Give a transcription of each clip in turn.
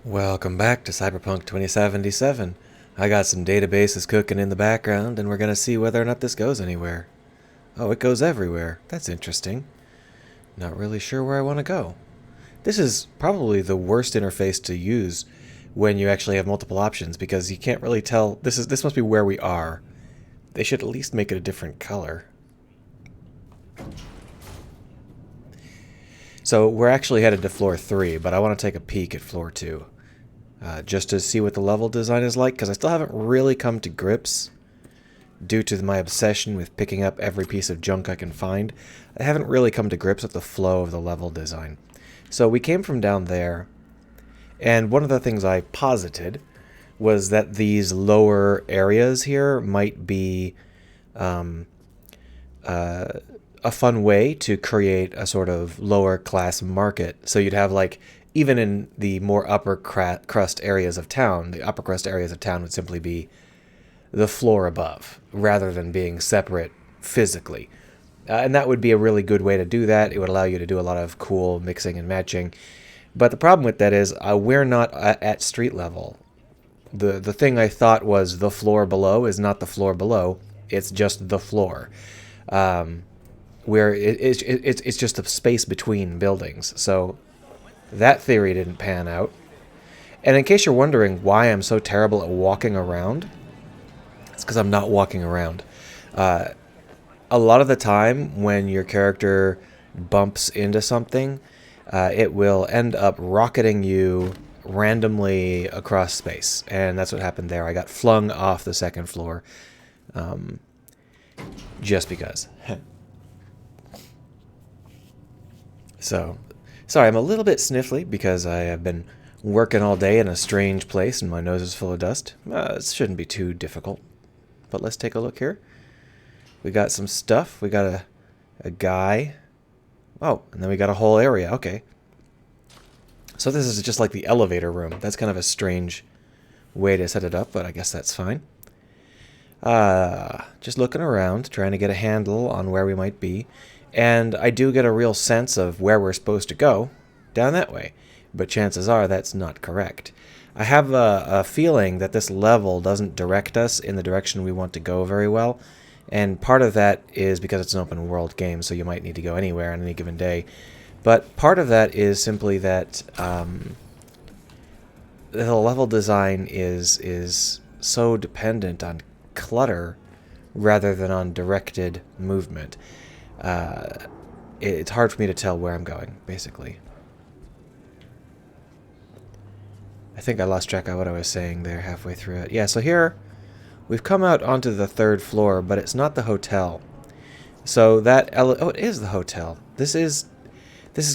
Welcome back to Cyberpunk 2077. I got some databases cooking in the background, and we're going to see whether or not this goes anywhere. Oh, it goes everywhere. That's interesting. Not really sure where I want to go. This is probably the worst interface to use when you actually have multiple options, because you can't really tell. This must be where we are. They should at least make it a different color. So we're actually headed to floor 3, but I want to take a peek at floor 2. Just to see what the level design is like, because I still haven't really come to grips, due to my obsession with picking up every piece of junk I can find. I haven't really come to grips with the flow of the level design. So we came from down there, and one of the things I posited was that these lower areas here might be a fun way to create a sort of lower class market. So you'd have, like, even in the more upper crust areas of town, the upper crust areas of town would simply be the floor above, rather than being separate physically. And that would be a really good way to do that. It would allow you to do a lot of cool mixing and matching. But the problem with that is we're not at street level. The thing I thought was the floor below is not the floor below. It's just the floor. Where it's just a space between buildings. So that theory didn't pan out. And in case you're wondering why I'm so terrible at walking around, it's because I'm not walking around. A lot of the time when your character bumps into something, it will end up rocketing you randomly across space. And that's what happened there. I got flung off the second floor. Just because. So, sorry, I'm a little bit sniffly because I have been working all day in a strange place and my nose is full of dust. It shouldn't be too difficult. But let's take a look here. We got some stuff. We got a guy. Oh, and then we got a whole area. Okay. So this is just like the elevator room. That's kind of a strange way to set it up, but I guess that's fine. Just looking around, trying to get a handle on where we might be. And I do get a real sense of where we're supposed to go, down that way. But chances are that's not correct. I have a feeling that this level doesn't direct us in the direction we want to go very well. And part of that is because it's an open world game, so you might need to go anywhere on any given day. But part of that is simply that the level design is so dependent on clutter rather than on directed movement. It's hard for me to tell where I'm going, basically. I think I lost track of what I was saying there halfway through it. Yeah, so here we've come out onto the third floor, but it's not the hotel. So that oh, it is the hotel. This is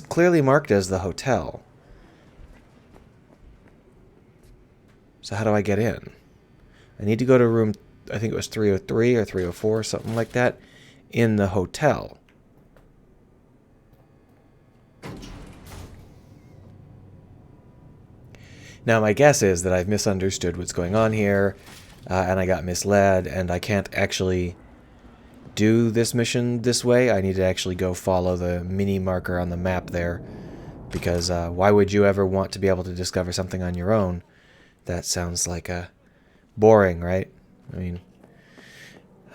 clearly marked as the hotel. So how do I get in? I need to go to room, I think it was 303 or 304, something like that, in the hotel. Now my guess is that I've misunderstood what's going on here, and I got misled, and I can't actually do this mission this way. I need to actually go follow the mini marker on the map there, because why would you ever want to be able to discover something on your own? That sounds like boring, right? I mean,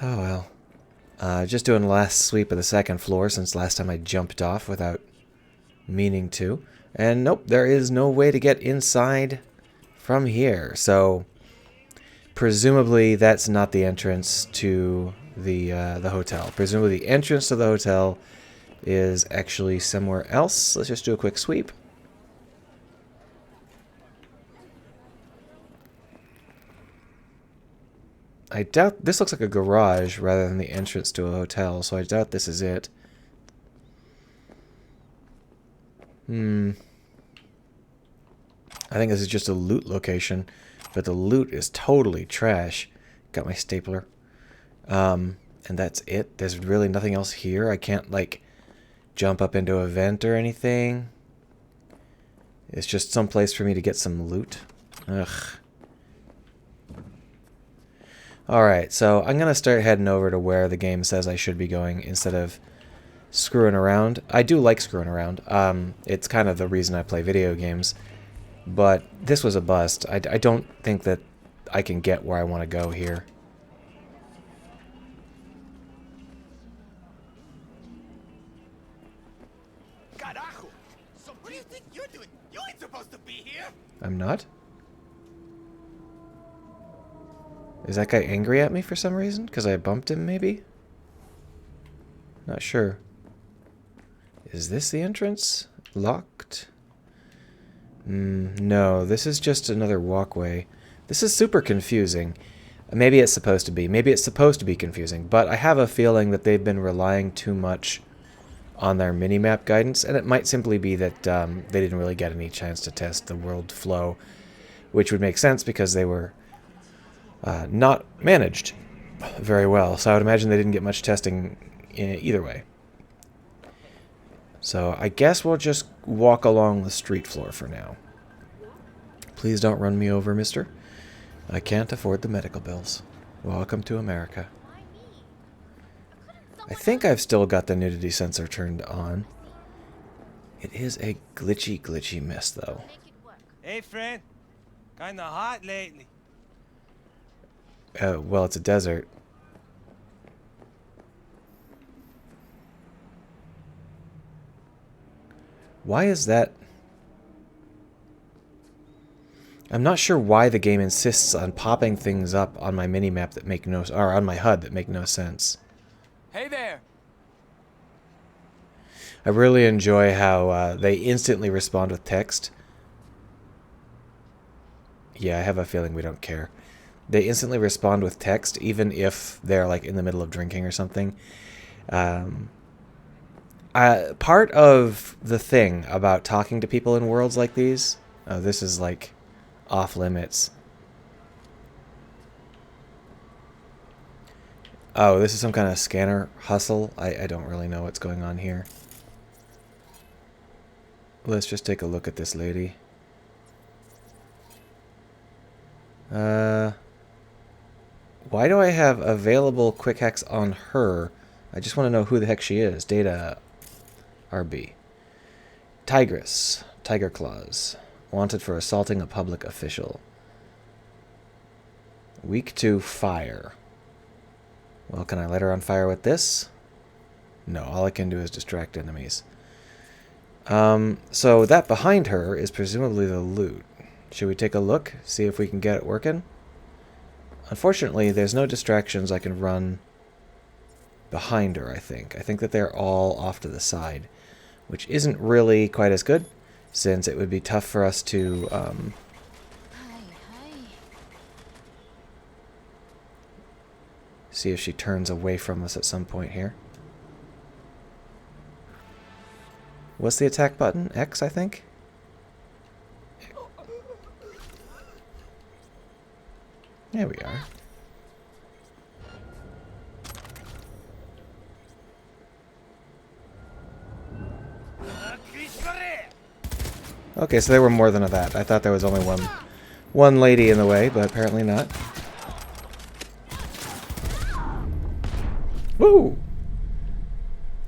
oh well. Just doing the last sweep of the second floor since last time I jumped off without meaning to. And nope, there is no way to get inside from here. So presumably that's not the entrance to the hotel. Presumably the entrance to the hotel is actually somewhere else. Let's just do a quick sweep. I doubt this looks like a garage rather than the entrance to a hotel, so I doubt this is it. I think this is just a loot location, but the loot is totally trash. Got my stapler. And that's it. There's really nothing else here. I can't, like, jump up into a vent or anything. It's just some place for me to get some loot. Ugh. Alright, so I'm going to start heading over to where the game says I should be going instead of screwing around. I do like screwing around. It's kind of the reason I play video games. But this was a bust. I don't think that I can get where I want to go here. Carajo! So what do you think you're doing? You ain't supposed to be here! I'm not? Is that guy angry at me for some reason? Because I bumped him, maybe? Not sure. Is this the entrance? Locked? No, this is just another walkway. This is super confusing. Maybe it's supposed to be. Maybe it's supposed to be confusing. But I have a feeling that they've been relying too much on their minimap guidance. And it might simply be that they didn't really get any chance to test the world flow. Which would make sense because they were not managed very well. So I would imagine they didn't get much testing either way. So I guess we'll just walk along the street floor for now. Please don't run me over, mister. I can't afford the medical bills. Welcome to America. I think I've still got the nudity sensor turned on. It is a glitchy mess, though. Hey, friend. Kinda hot lately. Well, it's a desert. Why is that? I'm not sure why the game insists on popping things up on my minimap that make no, or on my HUD that make no sense. Hey there. I really enjoy how they instantly respond with text. Yeah, I have a feeling we don't care. They instantly respond with text, even if they're like in the middle of drinking or something. Part of the thing about talking to people in worlds like these, this is like off limits. Oh, this is some kind of scanner hustle. I don't really know what's going on here. Let's just take a look at this lady. Why do I have available quick hacks on her? I just want to know who the heck she is. Data RB. Tigress. Tiger Claws. Wanted for assaulting a public official. Weak to fire. Well, can I let her on fire with this? No, all I can do is distract enemies. So that behind her is presumably the loot. Should we take a look? See if we can get it working? Unfortunately, there's no distractions I can run behind her, I think. I think that they're all off to the side, which isn't really quite as good, since it would be tough for us to see if she turns away from us at some point here. What's the attack button? X, I think? There we are. Okay, so there were more than that. I thought there was only one lady in the way, but apparently not. Woo!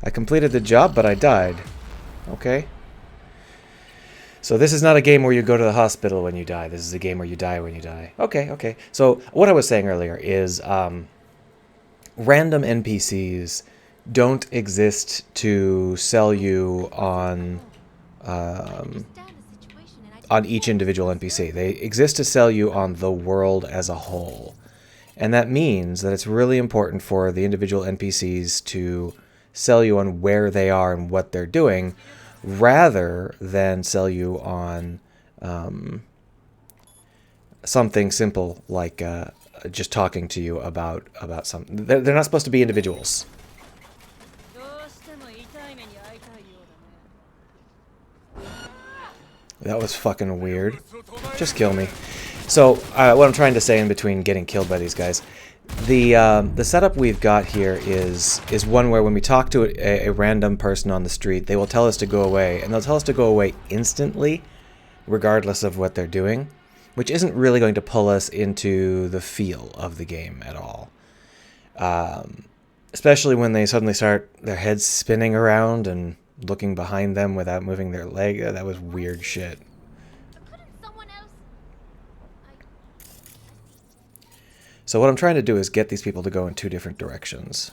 I completed the job, but I died. Okay. So this is not a game where you go to the hospital when you die. This is a game where you die when you die. Okay, okay. So what I was saying earlier is random NPCs don't exist to sell you on each individual NPC. They exist to sell you on the world as a whole. And that means that it's really important for the individual NPCs to sell you on where they are and what they're doing, rather than sell you on something simple like just talking to you about something. They're not supposed to be individuals. That was fucking weird. Just kill me. So, what I'm trying to say in between getting killed by these guys, the setup we've got here is one where when we talk to a random person on the street, they will tell us to go away, and they'll tell us to go away instantly, regardless of what they're doing, which isn't really going to pull us into the feel of the game at all. Especially when they suddenly start their heads spinning around and looking behind them without moving their leg. That was weird shit. So what I'm trying to do is get these people to go in two different directions.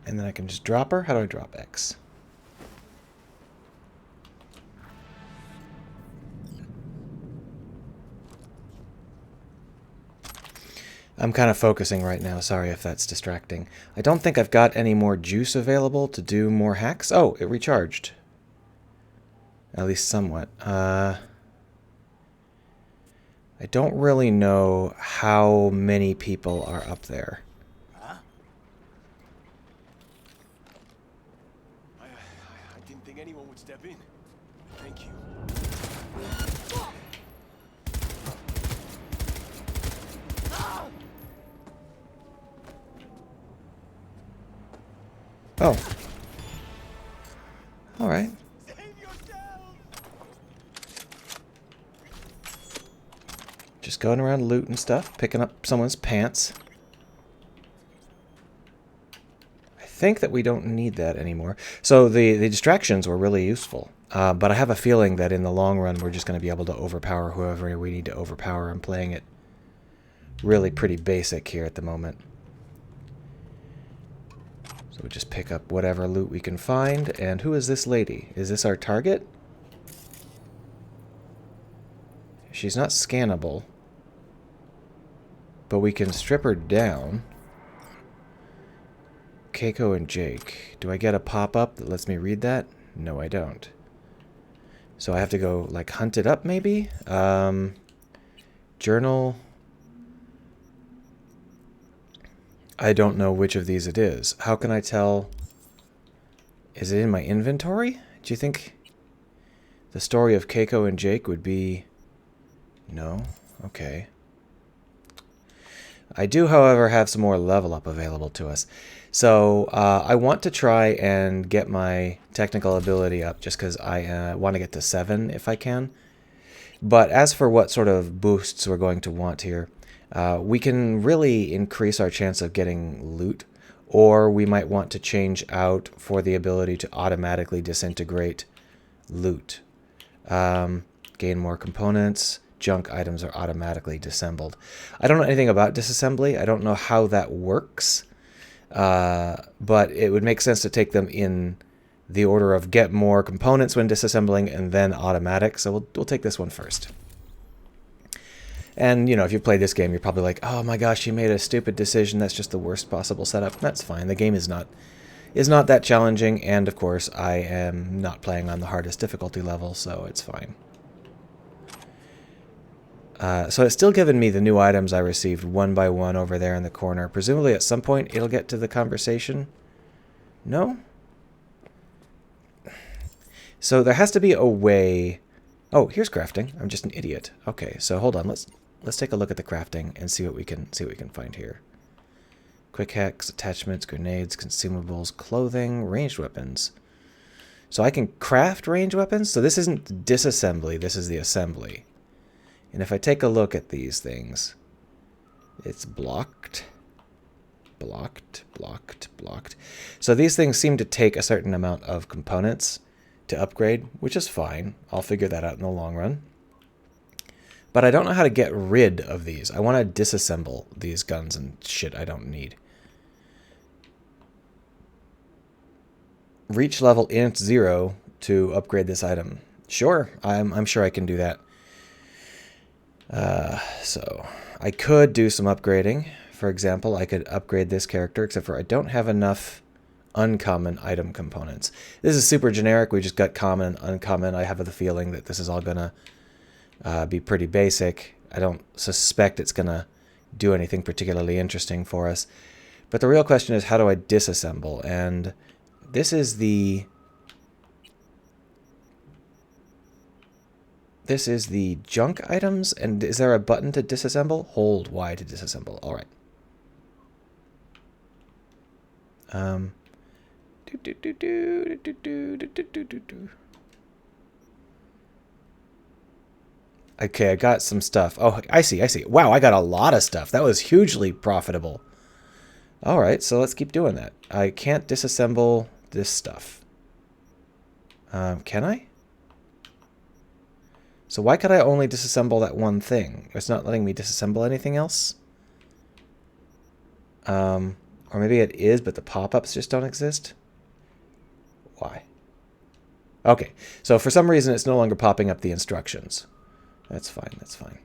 And then I can just drop her. How do I drop X? I'm kind of focusing right now. Sorry if that's distracting. I don't think I've got any more juice available to do more hacks. Oh, it recharged. At least somewhat. I don't really know how many people are up there. Huh? I didn't think anyone would step in. Thank you. Oh. All right. Save yourself! Just going around looting stuff, picking up someone's pants. I think that we don't need that anymore. So the distractions were really useful. But I have a feeling that in the long run, we're just going to be able to overpower whoever we need to overpower. I'm playing it really pretty basic here at the moment. So we just pick up whatever loot we can find. And who is this lady? Is this our target? She's not scannable. But we can strip her down. Keiko and Jake. Do I get a pop-up that lets me read that? No, I don't. So I have to go, like, hunt it up, maybe? Journal. I don't know which of these it is. How can I tell? Is it in my inventory? Do you think the story of Keiko and Jake would be... No? Okay. I do, however, have some more level up available to us. So I want to try and get my technical ability up just because I want to get to 7 if I can. But as for what sort of boosts we're going to want here, we can really increase our chance of getting loot, or we might want to change out for the ability to automatically disintegrate loot. Gain more components. Junk items are automatically disassembled. I don't know anything about disassembly. I don't know how that works. But it would make sense to take them in the order of get more components when disassembling and then automatic. So we'll take this one first. And, you know, if you've played this game, you're probably like, oh my gosh, you made a stupid decision. That's just the worst possible setup. That's fine. The game is not that challenging. And, of course, I am not playing on the hardest difficulty level, so it's fine. So it's still giving me the new items I received one by one over there in the corner. Presumably at some point it'll get to the conversation. No? So there has to be a way... Oh, here's crafting. I'm just an idiot. Okay, so hold on. Let's take a look at the crafting and see what we can find here. Quick hacks, attachments, grenades, consumables, clothing, ranged weapons. So I can craft ranged weapons? So this isn't disassembly, this is the assembly. And if I take a look at these things, it's blocked, blocked, blocked, blocked. So these things seem to take a certain amount of components to upgrade, which is fine. I'll figure that out in the long run. But I don't know how to get rid of these. I want to disassemble these guns and shit I don't need. Reach level int 0 to upgrade this item. Sure, I'm sure I can do that. So I could do some upgrading. For example, I could upgrade this character, except for I don't have enough uncommon item components. This is super generic. We just got common and uncommon. I have the feeling that this is all going to be pretty basic. I don't suspect it's going to do anything particularly interesting for us. But the real question is, how do I disassemble? And this is the... This is the junk items, and is there a button to disassemble? Hold Y to disassemble. All right. Okay, I got some stuff. Oh, I see, I see. Wow, I got a lot of stuff. That was hugely profitable. All right, so let's keep doing that. I can't disassemble this stuff. Can I? So why could I only disassemble that one thing? It's not letting me disassemble anything else? Or maybe it is, but the pop-ups just don't exist? Why? Okay, so for some reason it's no longer popping up the instructions. That's fine, that's fine.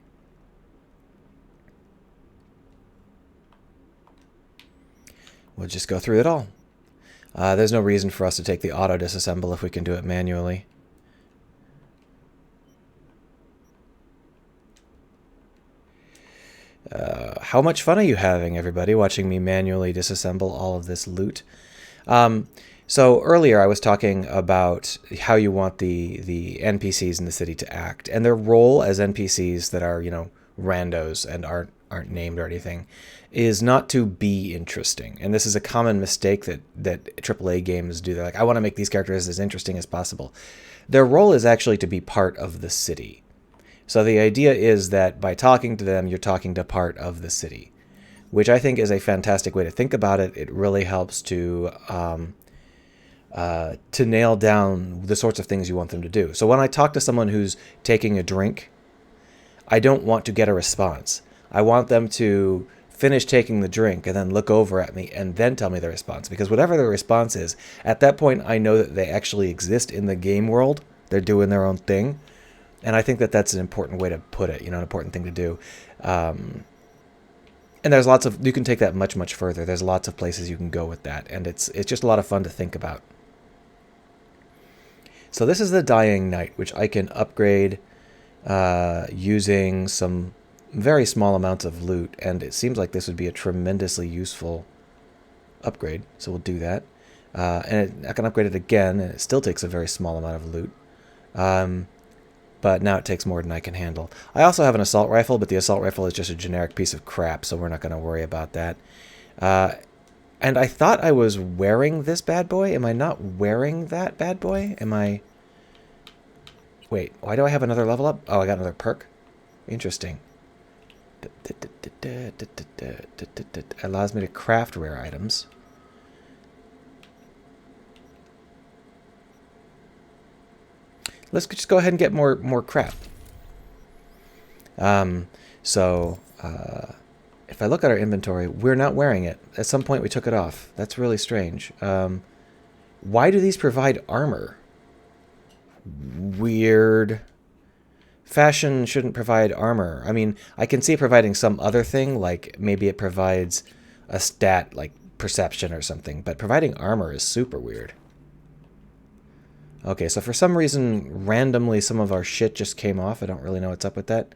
We'll just go through it all. There's no reason for us to take the auto disassemble if we can do it manually. How much fun are you having, everybody, watching me manually disassemble all of this loot? So earlier I was talking about how you want the NPCs in the city to act, and their role as NPCs that are, you know, randos and aren't named or anything, is not to be interesting. And this is a common mistake that AAA games do. They're like, I want to make these characters as interesting as possible. Their role is actually to be part of the city. So the idea is that by talking to them, you're talking to part of the city, which I think is a fantastic way to think about it. It really helps to nail down the sorts of things you want them to do. So when I talk to someone who's taking a drink, I don't want to get a response. I want them to finish taking the drink and then look over at me and then tell me their response. Because whatever their response is, at that point I know that they actually exist in the game world. They're doing their own thing. And I think that that's an important way to put it, you know, an important thing to do. And there's lots of, you can take that much, much further. There's lots of places you can go with that. And it's just a lot of fun to think about. So this is the Dying Knight, which I can upgrade using some very small amounts of loot. And it seems like this would be a tremendously useful upgrade. So we'll do that. And I can upgrade it again, and it still takes a very small amount of loot. But now it takes more than I can handle. I also have an assault rifle, but the assault rifle is just a generic piece of crap, so we're not going to worry about that. And I thought I was wearing this bad boy. Am I not wearing that bad boy? Am I... Wait, why do I have another level up? Oh, I got another perk. Interesting. Allows me to craft rare items. Let's just go ahead and get more crap. If I look at our inventory, we're not wearing it. At some point we took it off. That's really strange. Why do these provide armor? Weird. Fashion shouldn't provide armor. I mean, I can see it providing some other thing, like maybe it provides a stat like perception or something, but providing armor is super weird. Okay, so for some reason, randomly, some of our shit just came off. I don't really know what's up with that.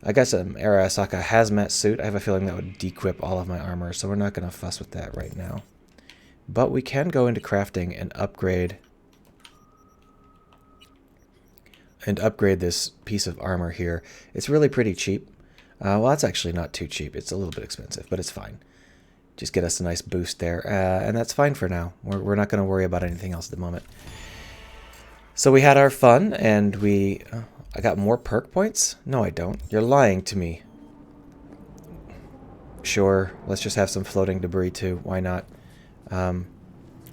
I got some Arasaka hazmat suit. I have a feeling that would dequip all of my armor, so we're not going to fuss with that right now. But we can go into crafting and upgrade this piece of armor here. It's really pretty cheap. Well, that's actually not too cheap. It's a little bit expensive, but it's fine. Just get us a nice boost there, and that's fine for now. We're not going to worry about anything else at the moment. So we had our fun, and we... I got more perk points? No, I don't. You're lying to me. Sure, let's just have some floating debris too. Why not?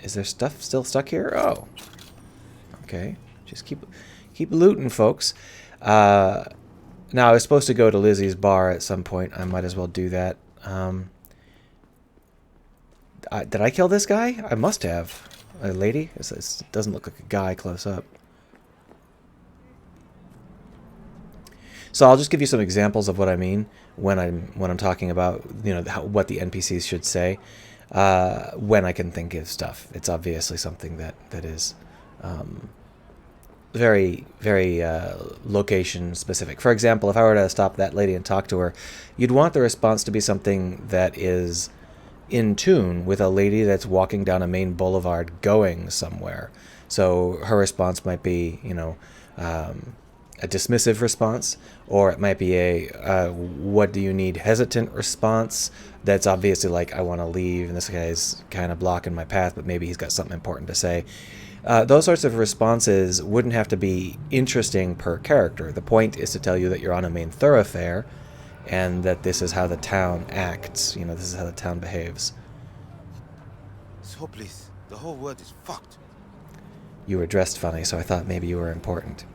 Is there stuff still stuck here? Oh. Okay. Just keep looting, folks. Now, I was supposed to go to Lizzie's bar at some point. I might as well do that. Did I kill this guy? I must have. A lady? It doesn't look like a guy close up. So I'll just give you some examples of what I mean when I'm talking about, you know, what the NPCs should say when I can think of stuff. It's obviously something that is very, very location specific. For example, if I were to stop that lady and talk to her, you'd want the response to be something that is in tune with a lady that's walking down a main boulevard going somewhere. So her response might be, you know, a dismissive response, or it might be a what do you need hesitant response that's obviously like, I want to leave and this guy's kind of blocking my path, but maybe he's got something important to say. Those sorts of responses wouldn't have to be interesting per character. The point is to tell you that you're on a main thoroughfare and that this is how the town acts. You know, this is how the town behaves. It's hopeless. The whole world is fucked. You were dressed funny, so I thought maybe you were important.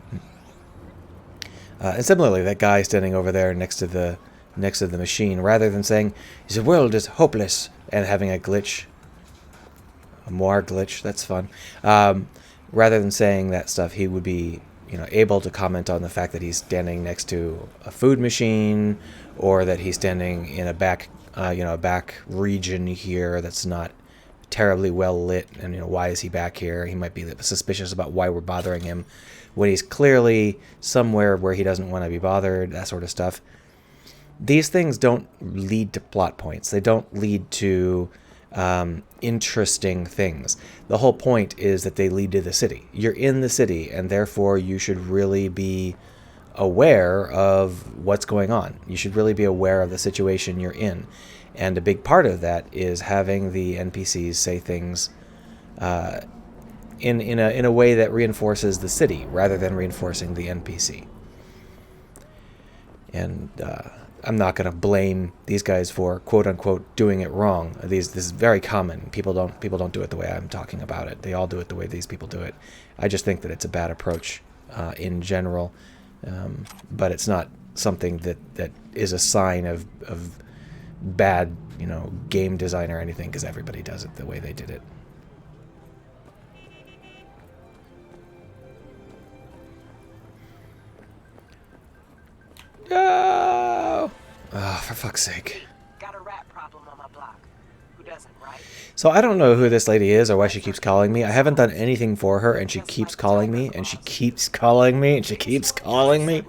And similarly, that guy standing over there next to the machine, rather than saying, the world is hopeless, and having a glitch, a Moir glitch, that's fun. Rather than saying that stuff, he would be, you know, able to comment on the fact that he's standing next to a food machine, or that he's standing in a back, a back region here that's not terribly well lit, and, you know, why is he back here? He might be suspicious about why we're bothering him when he's clearly somewhere where he doesn't want to be bothered, that sort of stuff. These things don't lead to plot points. They don't lead to interesting things. The whole point is that they lead to the city. You're in the city, and therefore you should really be aware of what's going on. You should really be aware of the situation you're in. And a big part of that is having the NPCs say things in a way that reinforces the city rather than reinforcing the NPC. And I'm not going to blame these guys for quote unquote doing it wrong. This is very common. People don't do it the way I'm talking about it. They all do it the way these people do it. I just think that it's a bad approach in general, but it's not something that is a sign of bad, you know, game design or anything, because everybody does it the way they did it. No! Oh, for fuck's sake. Got a rat problem on my block. Who doesn't, right? So I don't know who this lady is or why she keeps calling me. I haven't done anything for her, and she keeps calling me, and she keeps calling me, and she keeps calling me.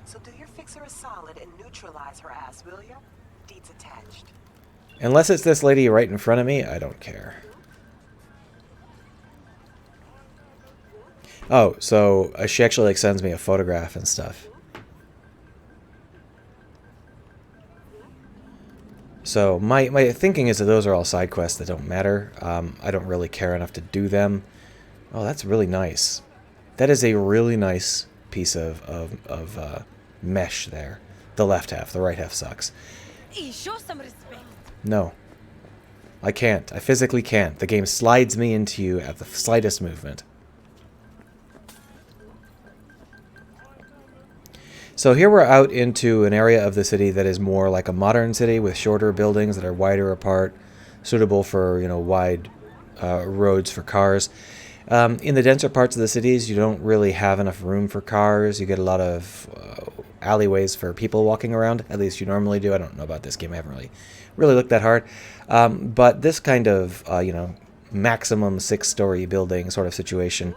So do your fix her a solid and neutralize her ass, will ya? Deeds attached. Unless it's this lady right in front of me, I don't care. Oh, so she actually like sends me a photograph and stuff. So my thinking is that those are all side quests that don't matter. I don't really care enough to do them. Oh, that's really nice. That is a really nice piece of mesh there. The left half. The right half sucks. Show some respect. No. I can't. I physically can't. The game slides me into you at the slightest movement. So here we're out into an area of the city that is more like a modern city with shorter buildings that are wider apart, suitable for, you know, wide roads for cars. In the denser parts of the cities, you don't really have enough room for cars. You get a lot of alleyways for people walking around. At least you normally do. I don't know about this game. I haven't really looked that hard. But this kind of, maximum 6-story building sort of situation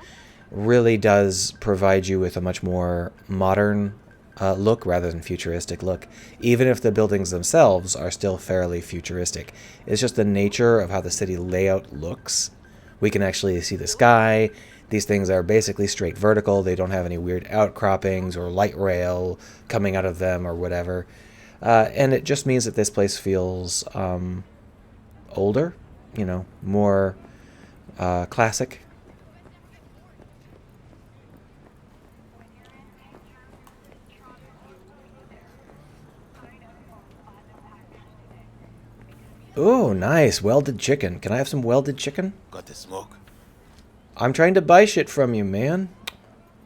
really does provide you with a much more modern look rather than futuristic look, even if the buildings themselves are still fairly futuristic. It's just the nature of how the city layout looks. We can actually see the sky. These things are basically straight vertical. They don't have any weird outcroppings or light rail coming out of them or whatever. And it just means that this place feels older, you know, more classic. Ooh, nice. Welded chicken. Can I have some welded chicken? Got the smoke? I'm trying to buy shit from you, man.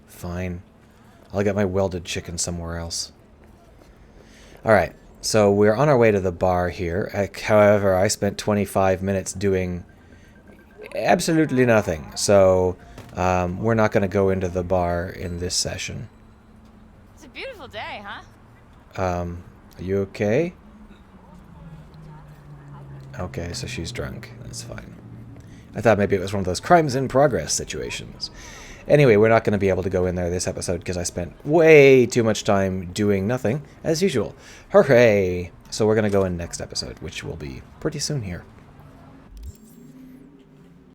Fine. I'll get my welded chicken somewhere else. Alright, so we're on our way to the bar here. However, I spent 25 minutes doing absolutely nothing. So, we're not going to go into the bar in this session. It's a beautiful day, huh? Are you okay? Okay, so she's drunk. That's fine. I thought maybe it was one of those crimes in progress situations. Anyway, we're not going to be able to go in there this episode because I spent way too much time doing nothing, as usual. Hooray! So we're going to go in next episode, which will be pretty soon here.